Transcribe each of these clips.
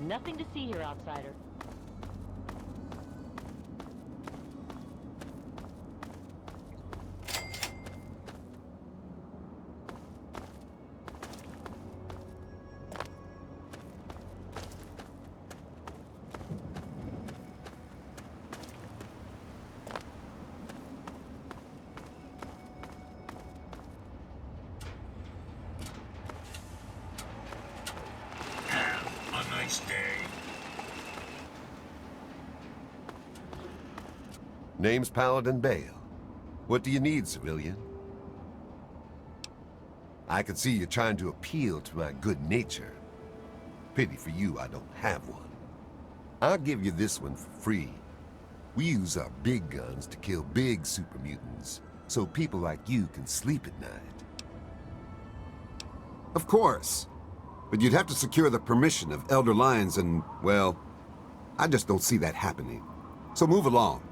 Nothing to see here, outsider. Name's Paladin Bale. What do you need, civilian? I can see you're trying to appeal to my good nature. Pity for you I don't have one. I'll give you this one for free. We use our big guns to kill big super mutants, so people like you can sleep at night. Of course. But you'd have to secure the permission of Elder Lyons and, well, I just don't see that happening. So move along.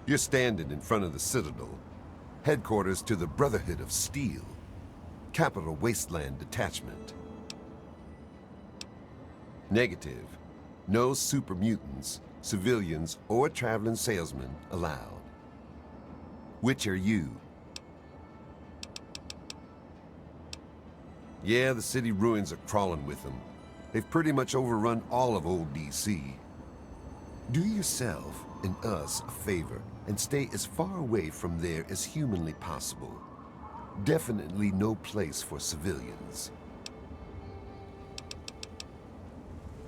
You're standing in front of the Citadel, headquarters to the Brotherhood of Steel, Capital Wasteland Detachment. Negative. No super mutants, civilians, or traveling salesmen allowed. Which are you? Yeah, the city ruins are crawling with them. They've pretty much overrun all of old DC. Do yourself and us a favor and stay as far away from there as humanly possible. Definitely no place for civilians.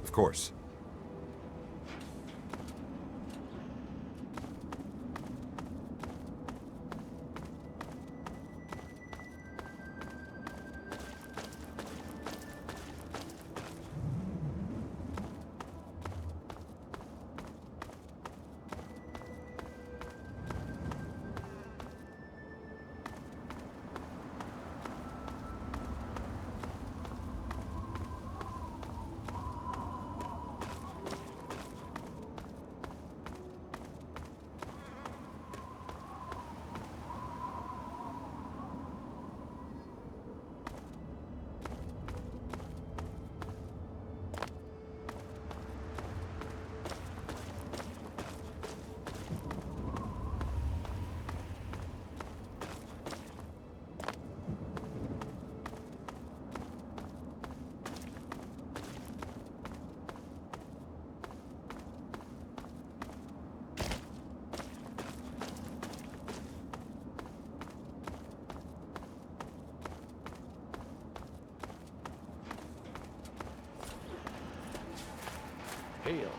Of course. Hail.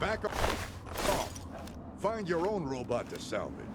Back off. Find your own robot to salvage.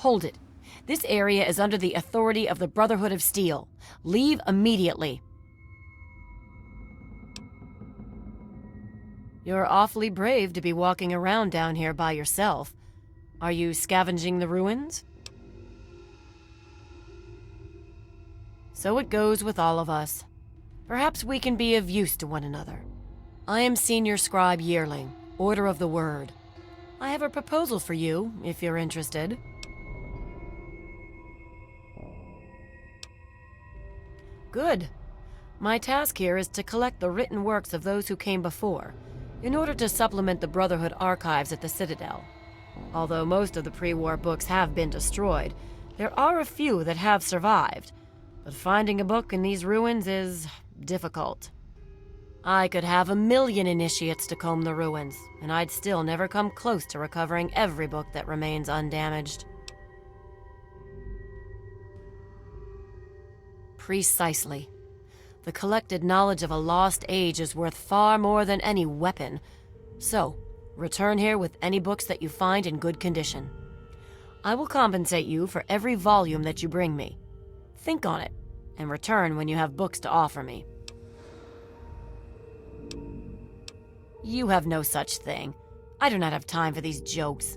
Hold it. This area is under the authority of the Brotherhood of Steel. Leave immediately. You're awfully brave to be walking around down here by yourself. Are you scavenging the ruins? So it goes with all of us. Perhaps we can be of use to one another. I am Senior Scribe Yearling, Order of the Word. I have a proposal for you, if you're interested. Good. My task here is to collect the written works of those who came before, in order to supplement the Brotherhood archives at the Citadel. Although most of the pre-war books have been destroyed, there are a few that have survived, but finding a book in these ruins is difficult. I could have 1,000,000 initiates to comb the ruins, and I'd still never come close to recovering every book that remains undamaged. Precisely. The collected knowledge of a lost age is worth far more than any weapon. So, return here with any books that you find in good condition. I will compensate you for every volume that you bring me. Think on it, and return when you have books to offer me. You have no such thing. I do not have time for these jokes.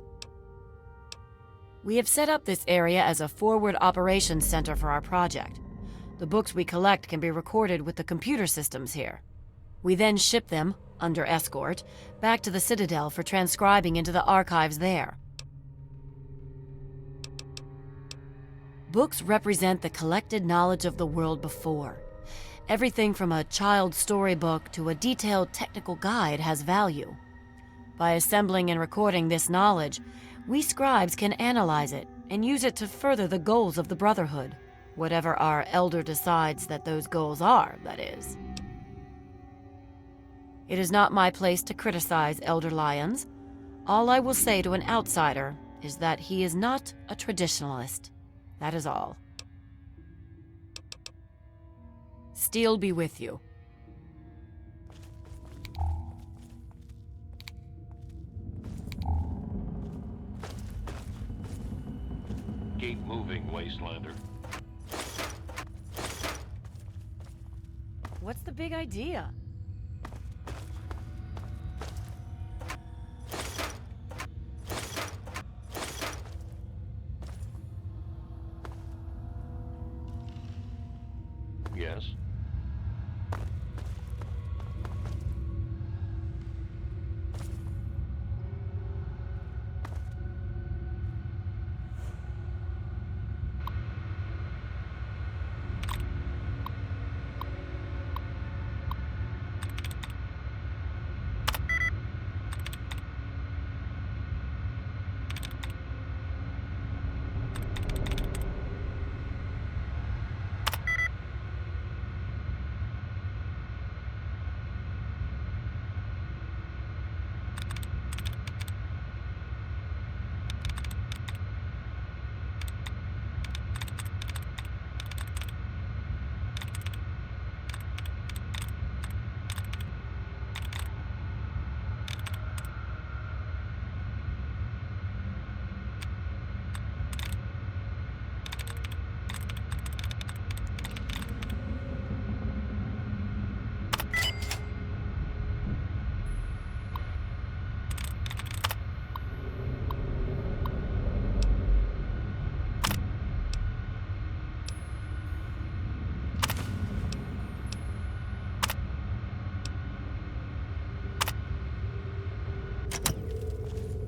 We have set up this area as a forward operations center for our project. The books we collect can be recorded with the computer systems here. We then ship them, under escort, back to the Citadel for transcribing into the archives there. Books represent the collected knowledge of the world before. Everything from a child's storybook to a detailed technical guide has value. By assembling and recording this knowledge, we scribes can analyze it and use it to further the goals of the Brotherhood. Whatever our elder decides that those goals are, that is. It is not my place to criticize Elder Lyons. All I will say to an outsider is that he is not a traditionalist. That is all. Steel be with you. Keep moving, Wastelander. What's the big idea? Yes?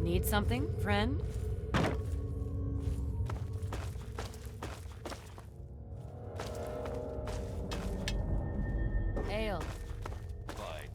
Need something, friend? Ale. Fine.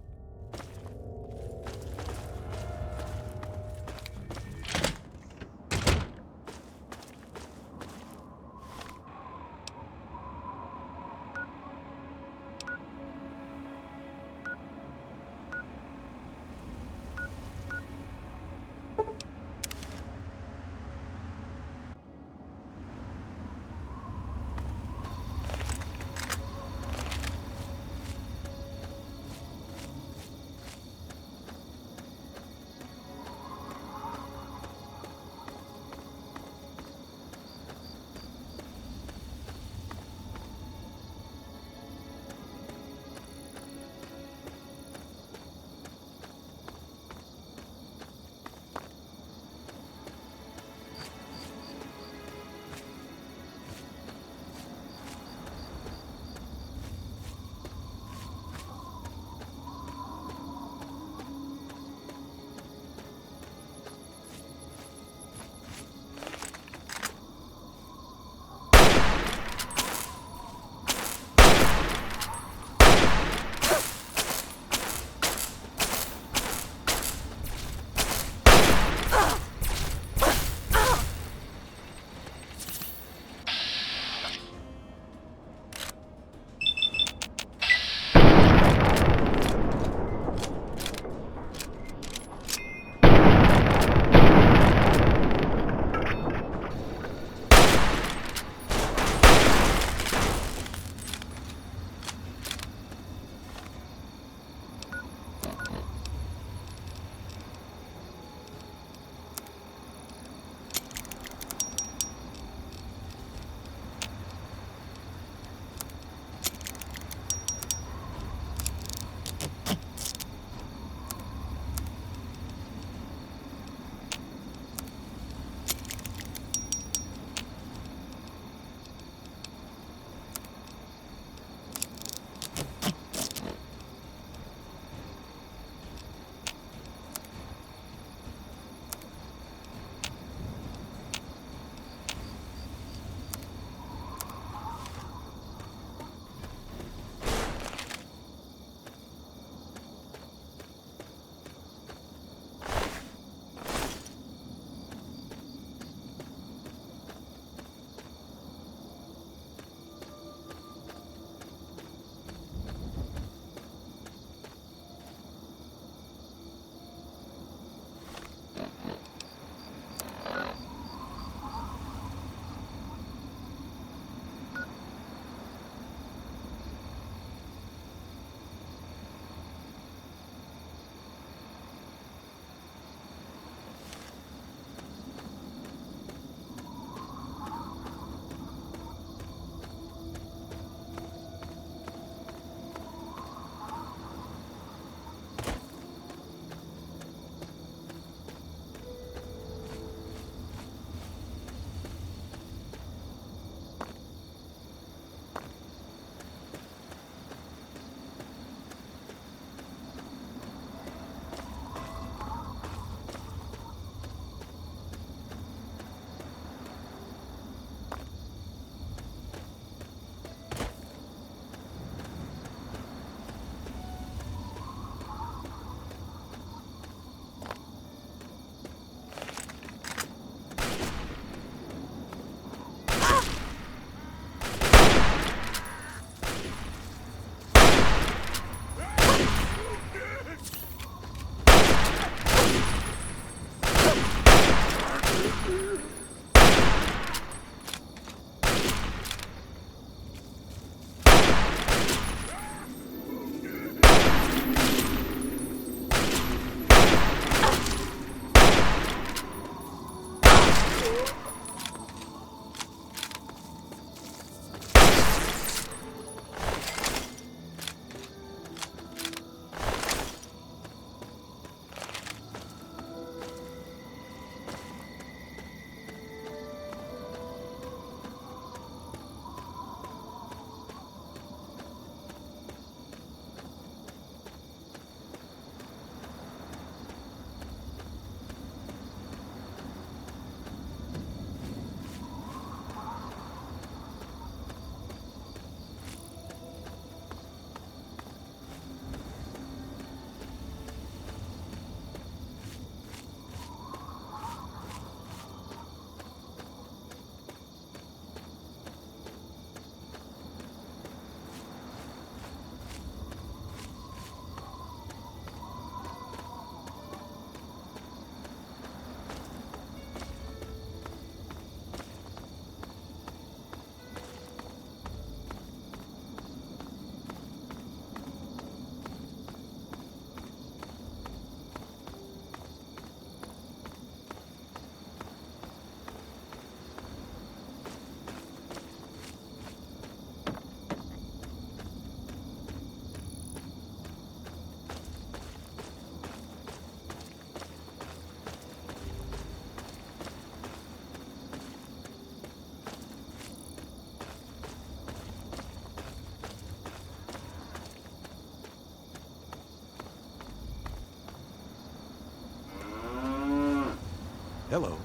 Hello.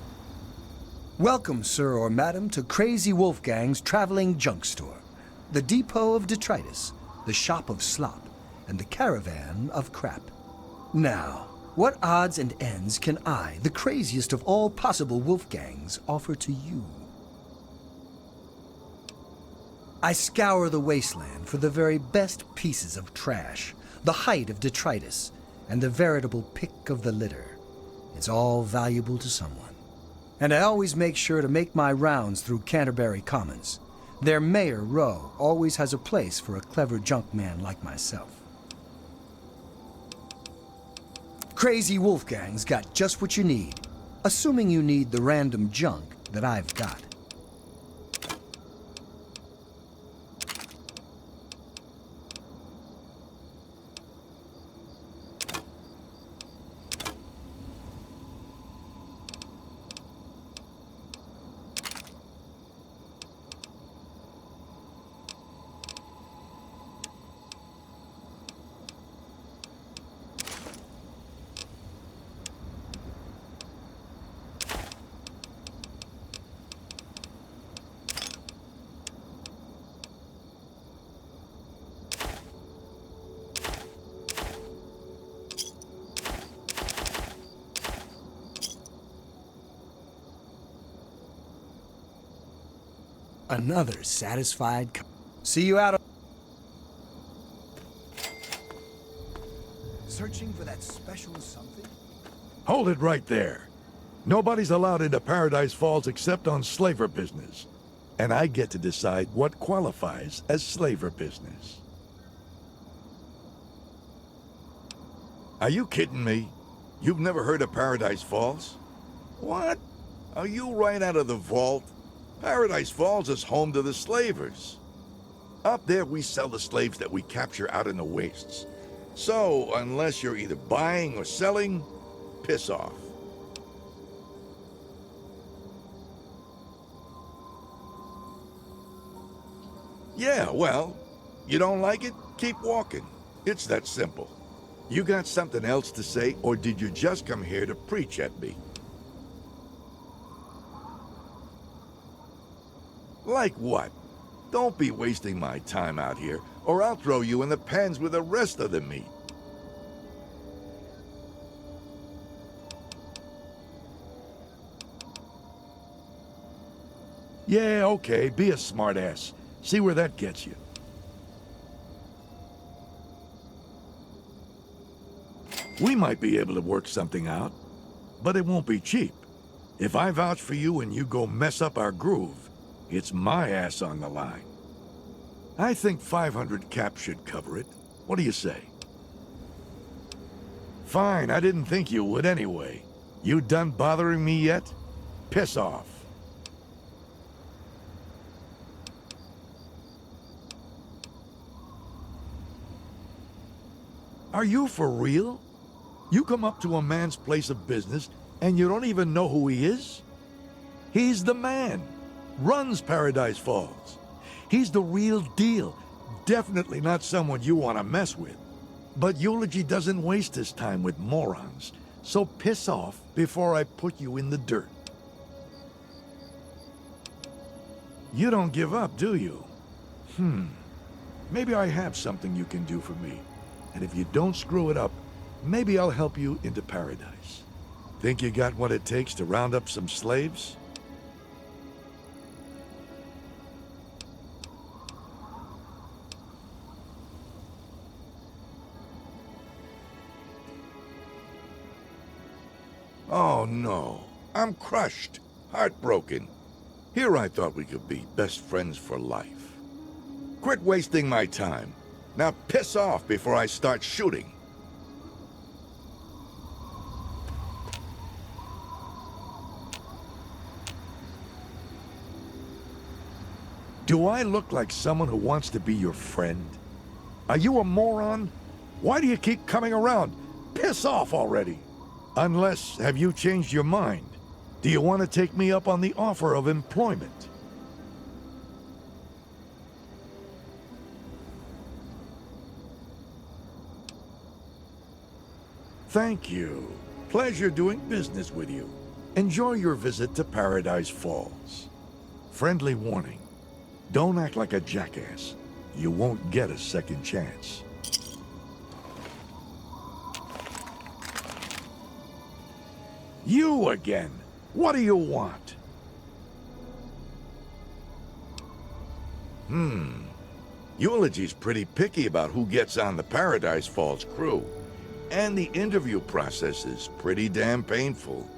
Welcome, sir or madam, to Crazy Wolfgang's traveling junk store, the depot of detritus, the shop of slop, and the caravan of crap. Now, what odds and ends can I, the craziest of all possible Wolfgangs, offer to you? I scour the wasteland for the very best pieces of trash, the height of detritus, and the veritable pick of the litter. It's all valuable to someone. And I always make sure to make my rounds through Canterbury Commons. Their Mayor, Rowe, always has a place for a clever junk man like myself. Crazy Wolfgang's got just what you need, assuming you need the random junk that I've got. Another satisfied See you out. Searching for that special something? Hold it right there. Nobody's allowed into Paradise Falls except on slaver business. And I get to decide what qualifies as slaver business. Are you kidding me? You've never heard of Paradise Falls? What? Are you right out of the vault? Paradise Falls is home to the slavers. Up there we sell the slaves that we capture out in the wastes. So, unless you're either buying or selling, piss off. Yeah, well, you don't like it? Keep walking. It's that simple. You got something else to say, or did you just come here to preach at me? Like what? Don't be wasting my time out here, or I'll throw you in the pens with the rest of the meat. Yeah, okay, be a smartass. See where that gets you. We might be able to work something out, but it won't be cheap. If I vouch for you and you go mess up our groove, it's my ass on the line. I think 500 cap should cover it. What do you say? Fine, I didn't think you would anyway. You done bothering me yet? Piss off. Are you for real? You come up to a man's place of business and you don't even know who he is? He's the man. Runs Paradise Falls. He's the real deal. Definitely not someone you want to mess with. But Eulogy doesn't waste his time with morons. So piss off before I put you in the dirt. You don't give up, do you? Maybe I have something you can do for me. And if you don't screw it up, maybe I'll help you into paradise. Think you got what it takes to round up some slaves? Oh no, I'm crushed, heartbroken. Here I thought we could be best friends for life. Quit wasting my time. Now piss off before I start shooting. Do I look like someone who wants to be your friend? Are you a moron? Why do you keep coming around? Piss off already! Unless, have you changed your mind? Do you want to take me up on the offer of employment? Thank you. Pleasure doing business with you. Enjoy your visit to Paradise Falls. Friendly warning. Don't act like a jackass. You won't get a second chance. You again. What do you want? Eulogy's pretty picky about who gets on the Paradise Falls crew. And the interview process is pretty damn painful.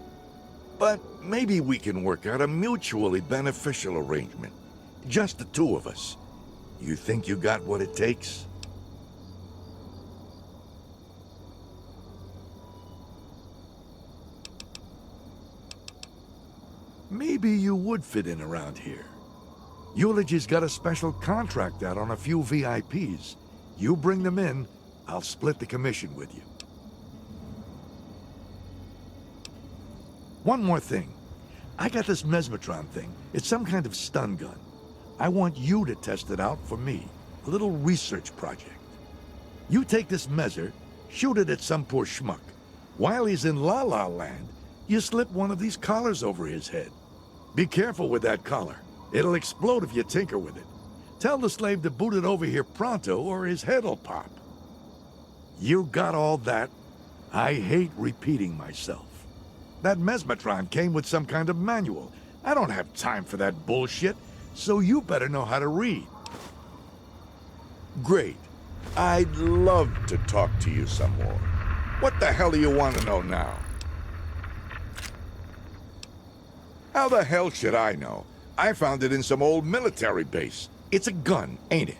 But maybe we can work out a mutually beneficial arrangement. Just the two of us. You think you got what it takes? Maybe you would fit in around here. Eulogy's got a special contract out on a few VIPs. You bring them in, I'll split the commission with you. One more thing. I got this mesmetron thing. It's some kind of stun gun. I want you to test it out for me. A little research project. You take this measure, shoot it at some poor schmuck. While he's in La La Land, you slip one of these collars over his head. Be careful with that collar. It'll explode if you tinker with it. Tell the slave to boot it over here pronto or his head'll pop. You got all that? I hate repeating myself. That mesmetron came with some kind of manual. I don't have time for that bullshit, so you better know how to read. Great. I'd love to talk to you some more. What the hell do you want to know now? How the hell should I know? I found it in some old military base. It's a gun, ain't it?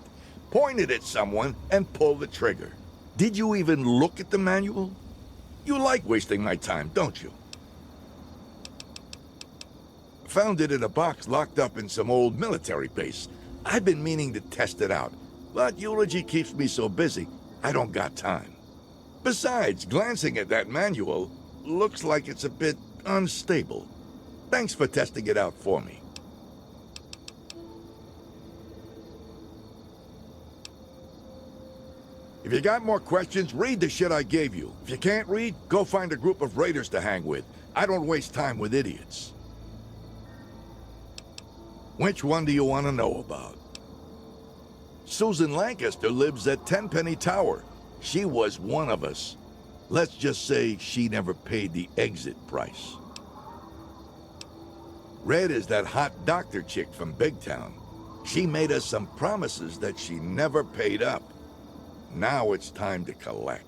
Point it at someone and pull the trigger. Did you even look at the manual? You like wasting my time, don't you? Found it in a box locked up in some old military base. I've been meaning to test it out, but Eulogy keeps me so busy, I don't got time. Besides, glancing at that manual, looks like it's a bit unstable. Thanks for testing it out for me. If you got more questions, read the shit I gave you. If you can't read, go find a group of raiders to hang with. I don't waste time with idiots. Which one do you want to know about? Susan Lancaster lives at Tenpenny Tower. She was one of us. Let's just say she never paid the exit price. Red is that hot doctor chick from Big Town. She made us some promises that she never paid up. Now it's time to collect.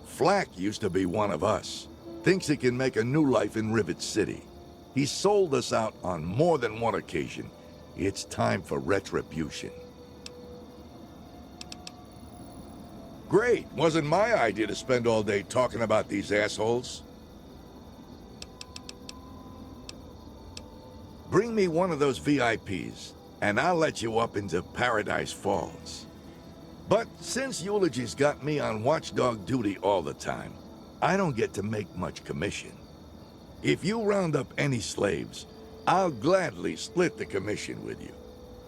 Flack used to be one of us. Thinks he can make a new life in Rivet City. He sold us out on more than one occasion. It's time for retribution. Great. Wasn't my idea to spend all day talking about these assholes. Bring me one of those VIPs, and I'll let you up into Paradise Falls. But since Eulogy's got me on watchdog duty all the time, I don't get to make much commission. If you round up any slaves, I'll gladly split the commission with you.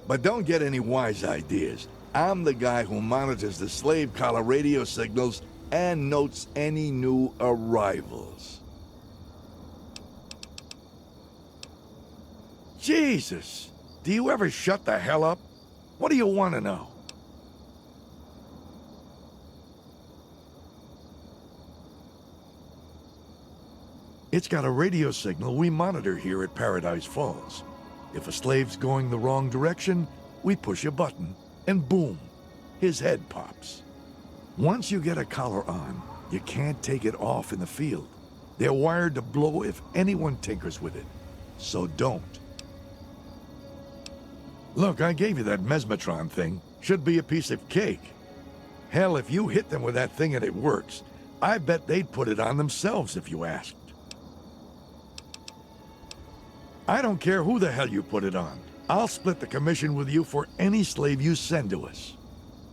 But don't get any wise ideas. I'm the guy who monitors the slave collar radio signals and notes any new arrivals. Jesus! Do you ever shut the hell up? What do you want to know? It's got a radio signal we monitor here at Paradise Falls. If a slave's going the wrong direction, we push a button, and boom, his head pops. Once you get a collar on, you can't take it off in the field. They're wired to blow if anyone tinkers with it. So don't. Look, I gave you that mesmetron thing. Should be a piece of cake. Hell, if you hit them with that thing and it works, I bet they'd put it on themselves if you asked. I don't care who the hell you put it on. I'll split the commission with you for any slave you send to us.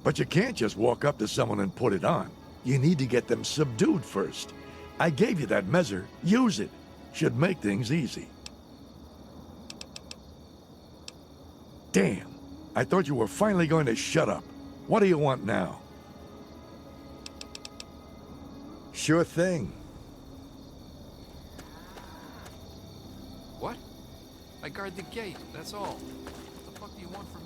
But you can't just walk up to someone and put it on. You need to get them subdued first. I gave you that measure. Use it. Should make things easy. Damn. I thought you were finally going to shut up. What do you want now? Sure thing. What? I guard the gate, that's all. What the fuck do you want from me?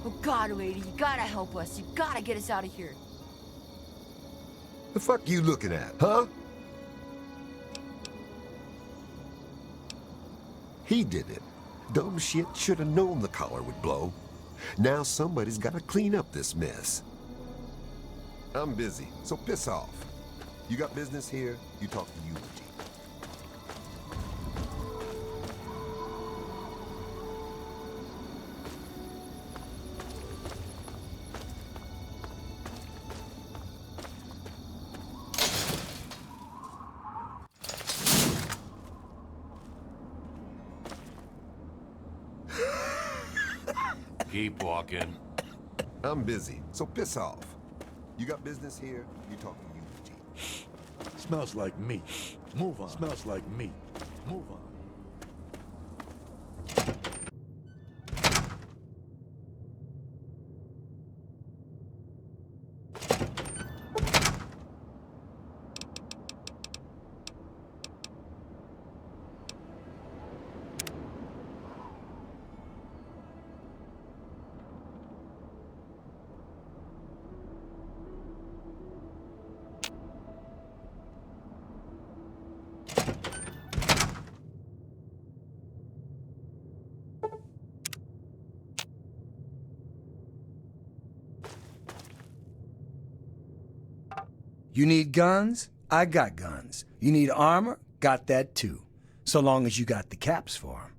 Oh God, lady, you gotta help us. You gotta get us out of here. The fuck you looking at, huh? He did it. Dumb shit should have known the collar would blow. Now somebody's gotta clean up this mess. I'm busy, so piss off. You got business here, you talk to Eulogy. Keep walking. I'm busy, so piss off. You got business here, you talk to Eulogy. Smells like meat. Move on. Smells like meat. Move on. You need guns? I got guns. You need armor? Got that too. So long as you got the caps for 'em.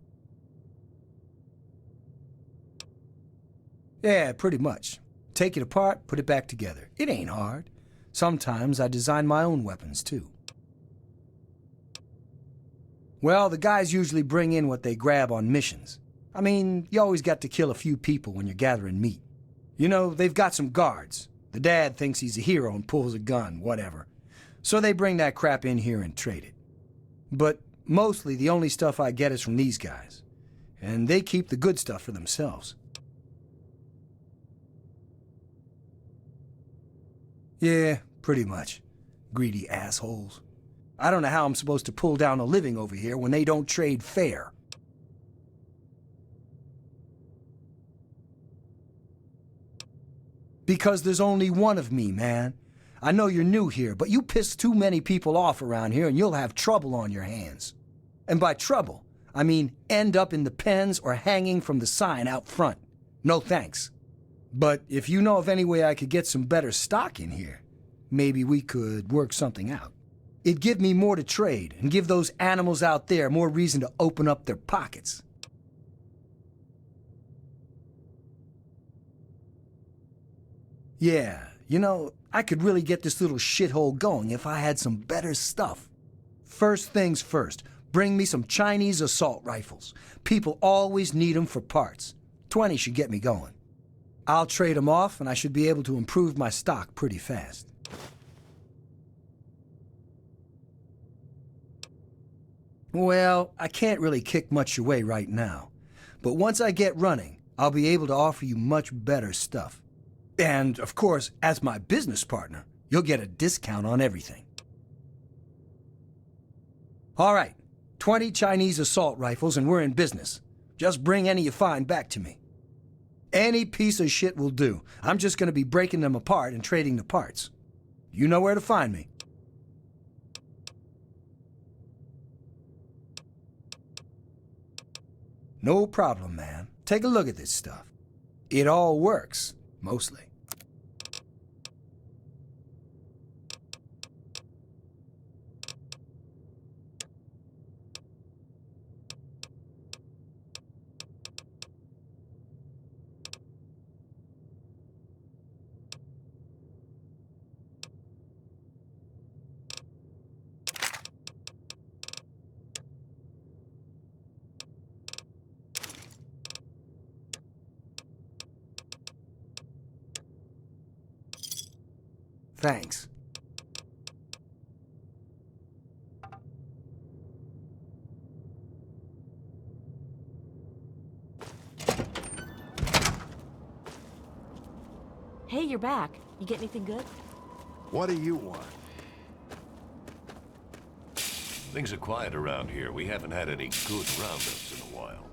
Yeah, pretty much. Take it apart, put it back together. It ain't hard. Sometimes I design my own weapons too. Well, the guys usually bring in what they grab on missions. I mean, you always got to kill a few people when you're gathering meat. You know, they've got some guards. The dad thinks he's a hero and pulls a gun, whatever. So they bring that crap in here and trade it. But mostly the only stuff I get is from these guys. And they keep the good stuff for themselves. Yeah, pretty much. Greedy assholes. I don't know how I'm supposed to pull down a living over here when they don't trade fair. Because there's only one of me, man. I know you're new here, but you piss too many people off around here and you'll have trouble on your hands. And by trouble, I mean end up in the pens or hanging from the sign out front. No thanks. But if you know of any way I could get some better stock in here, maybe we could work something out. It'd give me more to trade and give those animals out there more reason to open up their pockets. Yeah, you know, I could really get this little shithole going if I had some better stuff. First things first, bring me some Chinese assault rifles. People always need them for parts. 20 should get me going. I'll trade them off and I should be able to improve my stock pretty fast. Well, I can't really kick much away right now. But once I get running, I'll be able to offer you much better stuff. And, of course, as my business partner, you'll get a discount on everything. All right, 20 Chinese assault rifles and we're in business. Just bring any you find back to me. Any piece of shit will do. I'm just going to be breaking them apart and trading the parts. You know where to find me. No problem, man. Take a look at this stuff. It all works, mostly. Thanks. Hey, you're back. You get anything good? What do you want? Things are quiet around here. We haven't had any good roundups in a while.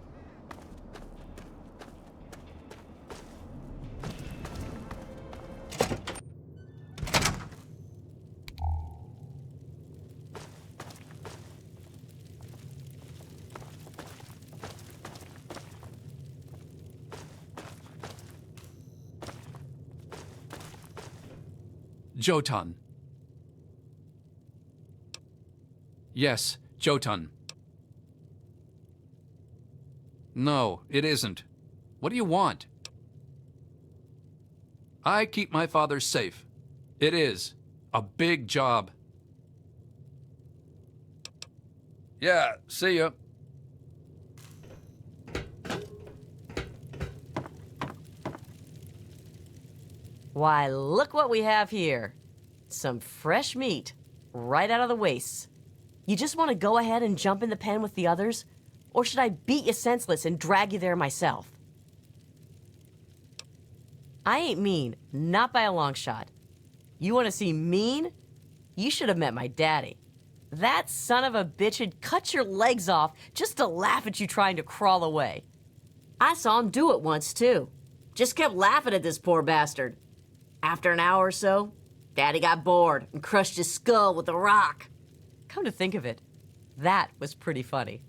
Jotun. Yes, Jotun. No, it isn't. What do you want? I keep my father safe. It is a big job. Yeah, see ya. Why, look what we have here. Some fresh meat, right out of the wastes. You just want to go ahead and jump in the pen with the others? Or should I beat you senseless and drag you there myself? I ain't mean, not by a long shot. You want to see mean? You should have met my daddy. That son of a bitch had cut your legs off just to laugh at you trying to crawl away. I saw him do it once, too. Just kept laughing at this poor bastard. After an hour or so, Daddy got bored and crushed his skull with a rock. Come to think of it, that was pretty funny.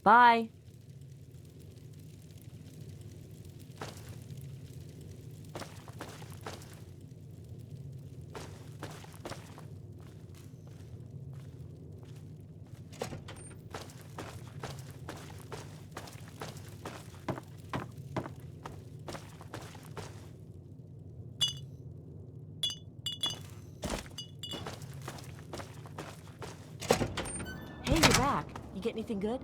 Bye. Hey, you're back. You get anything good?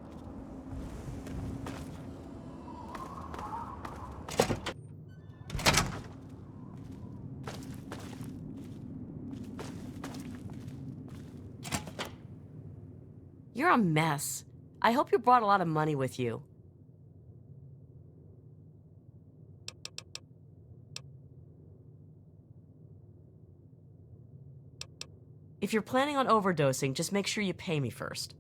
You're a mess. I hope you brought a lot of money with you. If you're planning on overdosing, just make sure you pay me first.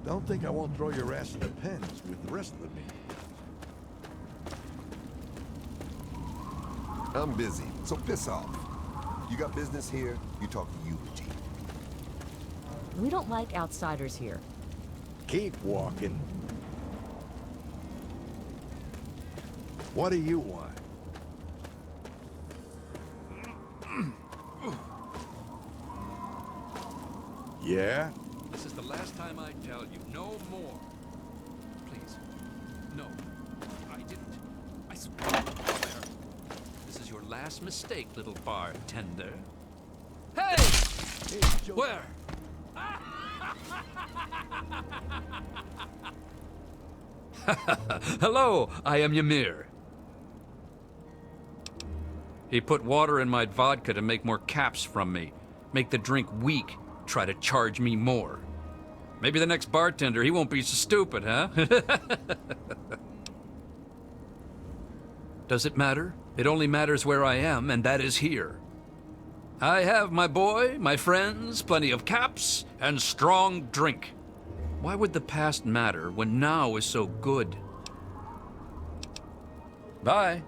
Don't think I won't throw your ass in the pens with the rest of the meat. I'm busy, so piss off. You got business here, you talk to Eulogy. We don't like outsiders here. Keep walking. What do you want? Yeah? This is the last time I tell you. No more. Please. No. I didn't. I swear. This is your last mistake, little bartender. Hey! Where? Hello, I am Ymir. He put water in my vodka to make more caps from me. Make the drink weak. Try to charge me more. Maybe the next bartender, he won't be so stupid, huh? Does it matter? It only matters where I am, and that is here. I have my boy, my friends, plenty of caps, and strong drink. Why would the past matter when now is so good? Bye.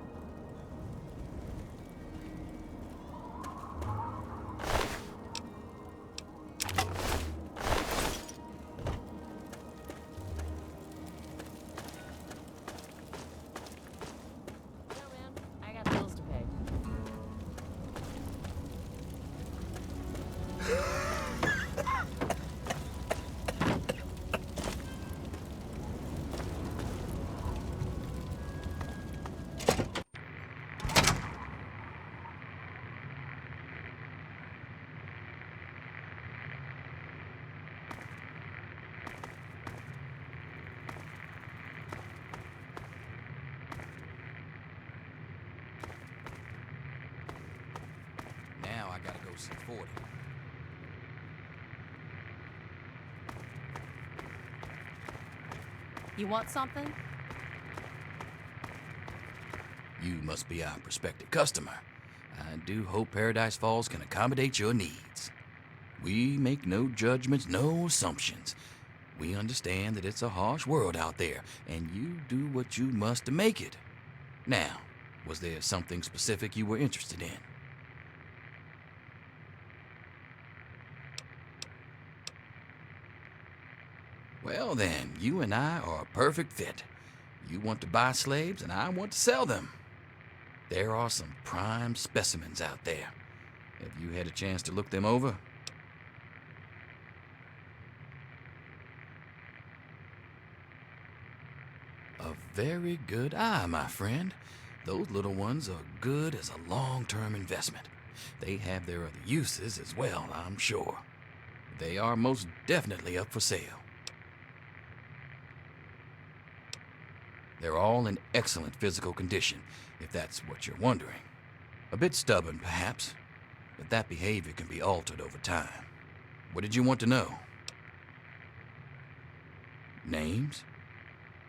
I got bills to pay. Now I gotta go see 40. You want something? You must be our prospective customer. I do hope Paradise Falls can accommodate your needs. We make no judgments, no assumptions. We understand that it's a harsh world out there, and you do what you must to make it. Now, was there something specific you were interested in? Well then, you and I are a perfect fit. You want to buy slaves, and I want to sell them. There are some prime specimens out there. Have you had a chance to look them over? A very good eye, my friend. Those little ones are good as a long-term investment. They have their other uses as well, I'm sure. They are most definitely up for sale. They're all in excellent physical condition, if that's what you're wondering. A bit stubborn, perhaps, but that behavior can be altered over time. What did you want to know? Names?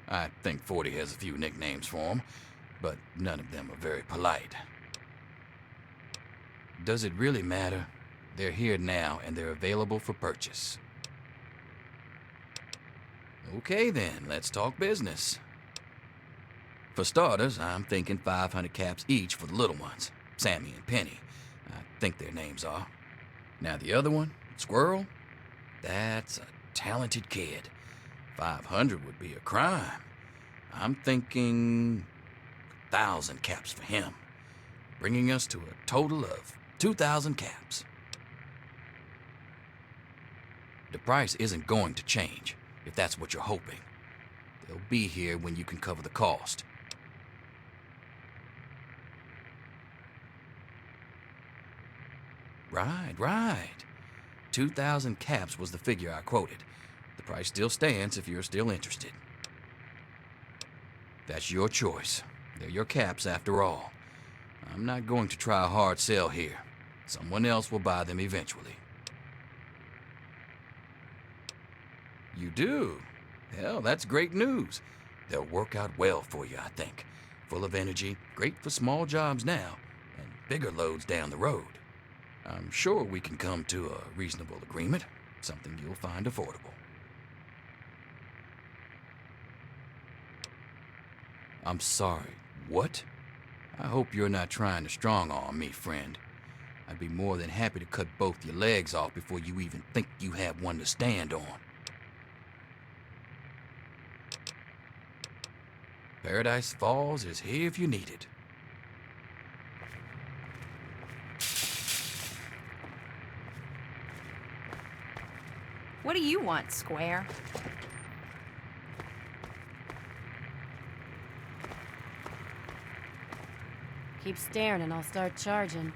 I think 40 has a few nicknames for them, but none of them are very polite. Does it really matter? They're here now, and they're available for purchase. Okay then, let's talk business. For starters, I'm thinking 500 caps each for the little ones, Sammy and Penny. I think their names are. Now the other one, Squirrel, that's a talented kid. 500 would be a crime. I'm thinking 1,000 caps for him, bringing us to a total of 2,000 caps. The price isn't going to change, if that's what you're hoping. They'll be here when you can cover the cost. Right. 2,000 caps was the figure I quoted. The price still stands if you're still interested. That's your choice. They're your caps after all. I'm not going to try a hard sell here. Someone else will buy them eventually. You do? Hell, that's great news. They'll work out well for you, I think. Full of energy, great for small jobs now, and bigger loads down the road. I'm sure we can come to a reasonable agreement, something you'll find affordable. I'm sorry. What? I hope you're not trying to strong-arm me, friend. I'd be more than happy to cut both your legs off before you even think you have one to stand on. Paradise Falls is here if you need it. What do you want, Square? Keep staring and I'll start charging.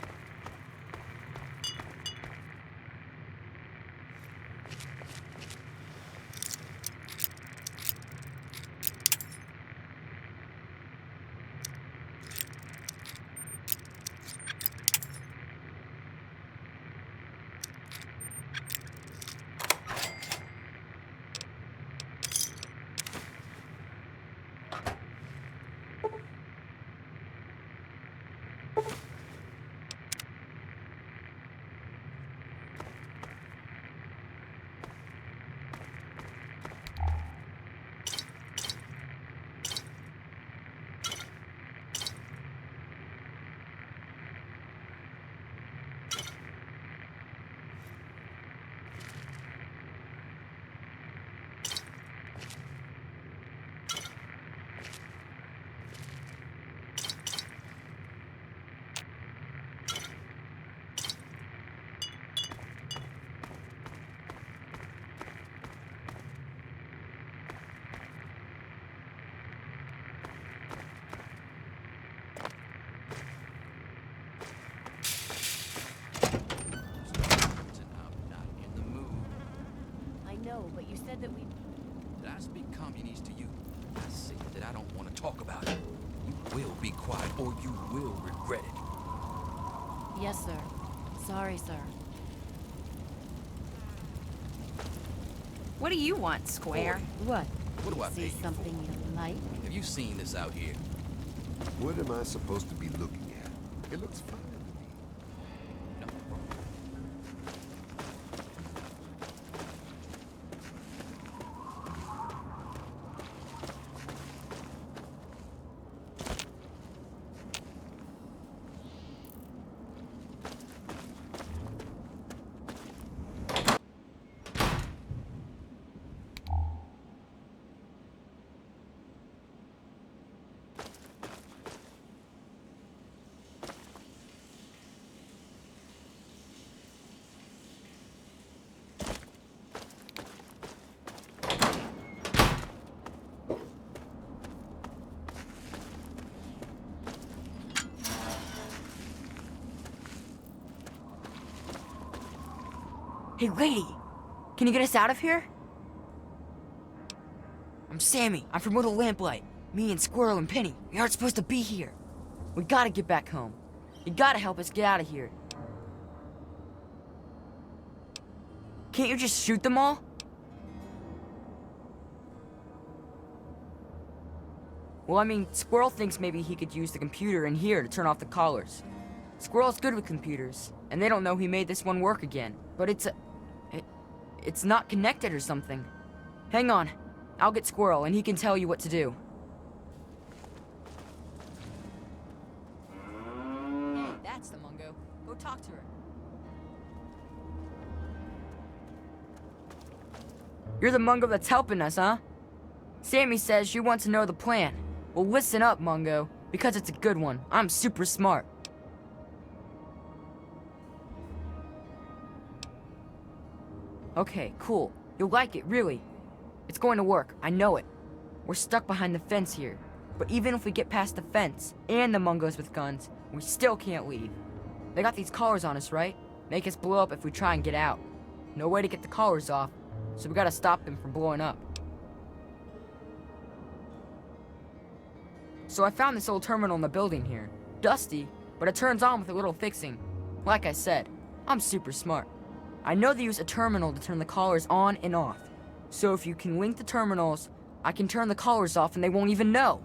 But you said that we... Did I speak communist to you? I said that I don't want to talk about it. You will be quiet or you will regret it. Yes, sir. Sorry, sir. What do you want, Square? What? What do I pay you See something for? you like? Have you seen this out here? What am I supposed to be looking at? It looks fine to me. No. Hey, lady! Can you get us out of here? I'm Sammy. I'm from Little Lamplight. Me and Squirrel and Penny. We aren't supposed to be here. We gotta get back home. You gotta help us get out of here. Can't you just shoot them all? Well, I mean, Squirrel thinks maybe he could use the computer in here to turn off the collars. Squirrel's good with computers, and they don't know he made this one work again. But it's not connected or something. Hang on. I'll get Squirrel, and he can tell you what to do. Hey, that's the Mungo. Go talk to her. You're the Mungo that's helping us, huh? Sammy says you want to know the plan. Well, listen up, Mungo, because it's a good one. I'm super smart. Okay, cool. You'll like it, really. It's going to work, I know it. We're stuck behind the fence here. But even if we get past the fence, and the Mungos with guns, we still can't leave. They got these collars on us, right? Make us blow up if we try and get out. No way to get the collars off, so we gotta stop them from blowing up. So I found this old terminal in the building here. Dusty, but it turns on with a little fixing. Like I said, I'm super smart. I know they use a terminal to turn the collars on and off. So if you can link the terminals, I can turn the collars off and they won't even know.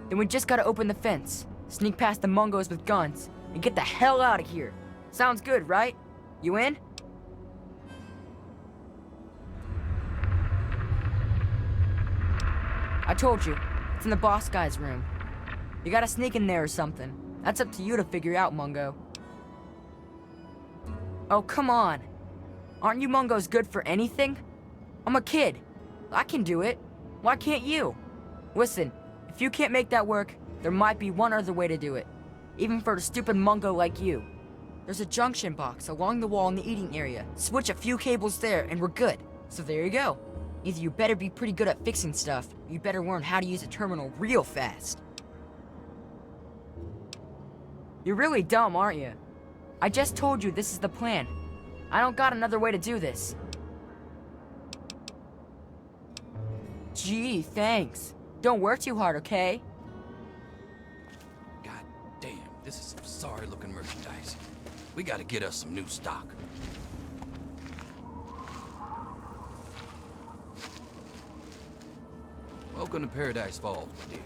Then we just gotta open the fence, sneak past the Mungos with guns, and get the hell out of here. Sounds good, right? You in? I told you, it's in the boss guy's room. You gotta sneak in there or something. That's up to you to figure out, Mungo. Oh, come on. Aren't you Mungos good for anything? I'm a kid. I can do it. Why can't you? Listen, if you can't make that work, there might be one other way to do it. Even for a stupid Mungo like you. There's a junction box along the wall in the eating area. Switch a few cables there and we're good. So there you go. Either you better be pretty good at fixing stuff, or you better learn how to use a terminal real fast. You're really dumb, aren't you? I just told you this is the plan. I don't got another way to do this. Gee, thanks. Don't work too hard, okay? God damn, this is some sorry-looking merchandise. We gotta get us some new stock. Welcome to Paradise Falls, my dear.